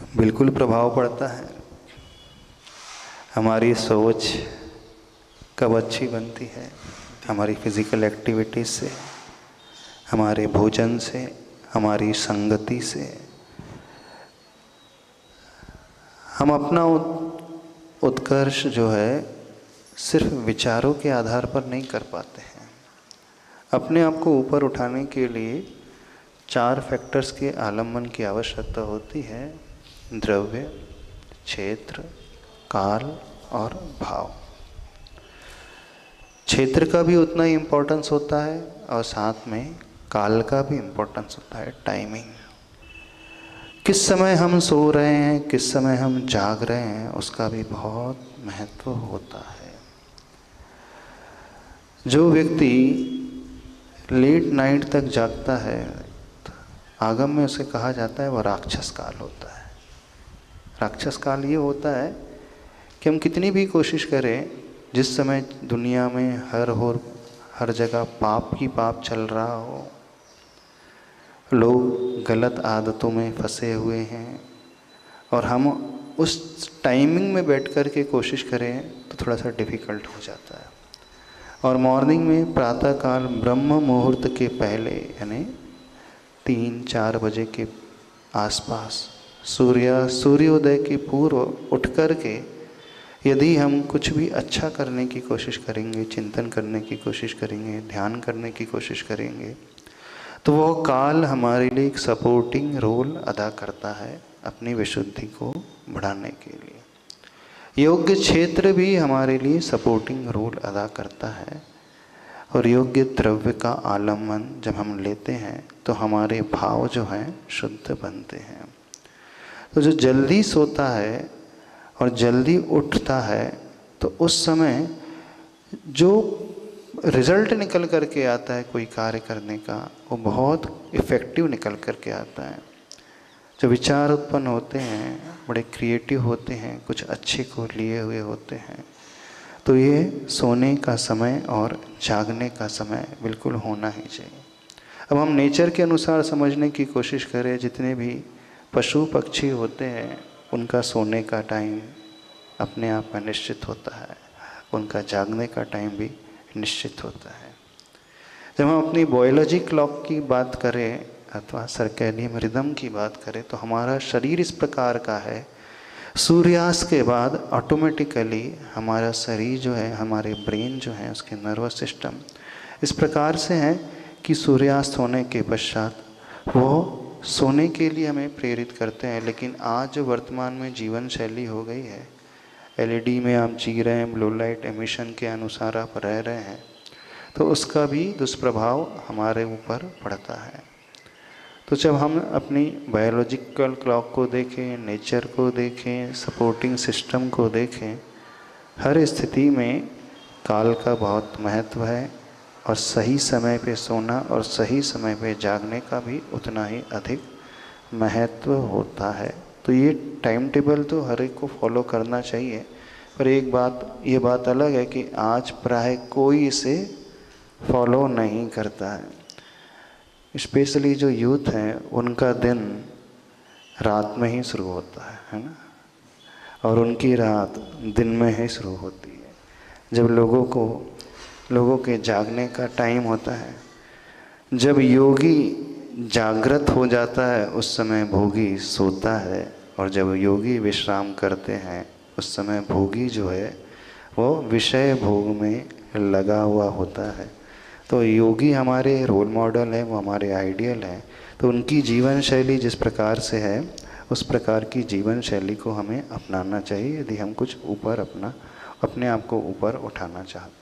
बिल्कुल प्रभाव पड़ता है। हमारी सोच कब अच्छी बनती है? हमारी फिज़िकल एक्टिविटीज से, हमारे भोजन से, हमारी संगति से। हम अपना उत्कर्ष जो है सिर्फ विचारों के आधार पर नहीं कर पाते हैं। अपने आप को ऊपर उठाने के लिए 4 फैक्टर्स के आलम्बन की आवश्यकता होती है: द्रव्य, क्षेत्र, काल और भाव। क्षेत्र का भी उतना ही इम्पोर्टेंस होता है और साथ में काल का भी इम्पोर्टेंस होता है, टाइमिंग। किस समय हम सो रहे हैं, किस समय हम जाग रहे हैं, उसका भी बहुत महत्व होता है। जो व्यक्ति लेट नाइट तक जागता है, आगम में उसे कहा जाता है वह राक्षस काल होता है। राक्षस काल ये होता है कि हम कितनी भी कोशिश करें, जिस समय दुनिया में हर जगह पाप ही पाप चल रहा हो, लोग गलत आदतों में फंसे हुए हैं, और हम उस टाइमिंग में बैठ कर के कोशिश करें तो थोड़ा सा डिफ़िकल्ट हो जाता है। और मॉर्निंग में प्रातःकाल ब्रह्म मुहूर्त के पहले, यानी 3-4 बजे के आसपास, सूर्योदय के पूर्व उठ कर के यदि हम कुछ भी अच्छा करने की कोशिश करेंगे, चिंतन करने की कोशिश करेंगे, ध्यान करने की कोशिश करेंगे, तो वह काल हमारे लिए एक सपोर्टिंग रोल अदा करता है अपनी विशुद्धि को बढ़ाने के लिए। योग्य क्षेत्र भी हमारे लिए सपोर्टिंग रोल अदा करता है। और योग्य द्रव्य का आलम्बन जब हम लेते हैं तो हमारे भाव जो हैं शुद्ध बनते हैं। तो जो जल्दी सोता है और जल्दी उठता है, तो उस समय जो रिज़ल्ट निकल कर के आता है कोई कार्य करने का, वो बहुत इफ़ेक्टिव निकल कर के आता है। जो विचार उत्पन्न होते हैं बड़े क्रिएटिव होते हैं, कुछ अच्छे को लिए हुए होते हैं। तो ये सोने का समय और जागने का समय बिल्कुल होना ही चाहिए। अब हम नेचर के अनुसार समझने की कोशिश करें, जितने भी पशु पक्षी होते हैं उनका सोने का टाइम अपने आप में निश्चित होता है, उनका जागने का टाइम भी निश्चित होता है। जब हम अपनी बायोलॉजी क्लॉक की बात करें अथवा सर्कैडियन रिदम की बात करें, तो हमारा शरीर इस प्रकार का है, सूर्यास्त के बाद ऑटोमेटिकली हमारा शरीर जो है, हमारे ब्रेन जो है, उसके नर्वस सिस्टम इस प्रकार से है कि सूर्यास्त होने के पश्चात वो सोने के लिए हमें प्रेरित करते हैं। लेकिन आज जो वर्तमान में जीवन शैली हो गई है, एलईडी में आप जी रहे हैं, ब्लू लाइट एमिशन के अनुसार आप रह रहे हैं, तो उसका भी दुष्प्रभाव हमारे ऊपर पड़ता है। तो जब हम अपनी बायोलॉजिकल क्लॉक को देखें, नेचर को देखें, सपोर्टिंग सिस्टम को देखें, हर स्थिति में काल का बहुत महत्व है। और सही समय पे सोना और सही समय पे जागने का भी उतना ही अधिक महत्व होता है। तो ये टाइम टेबल तो हर एक को फॉलो करना चाहिए। पर ये बात अलग है कि आज प्राय कोई इसे फॉलो नहीं करता है। स्पेशली जो यूथ हैं, उनका दिन रात में ही शुरू होता है ना, और उनकी रात दिन में ही शुरू होती है। जब लोगों के जागने का टाइम होता है, जब योगी जागृत हो जाता है उस समय भोगी सोता है, और जब योगी विश्राम करते हैं उस समय भोगी जो है वो विषय भोग में लगा हुआ होता है। तो योगी हमारे रोल मॉडल हैं, वो हमारे आइडियल हैं। तो उनकी जीवन शैली जिस प्रकार से है, उस प्रकार की जीवन शैली को हमें अपनाना चाहिए यदि हम कुछ ऊपर अपने आप को ऊपर उठाना चाहते हैं।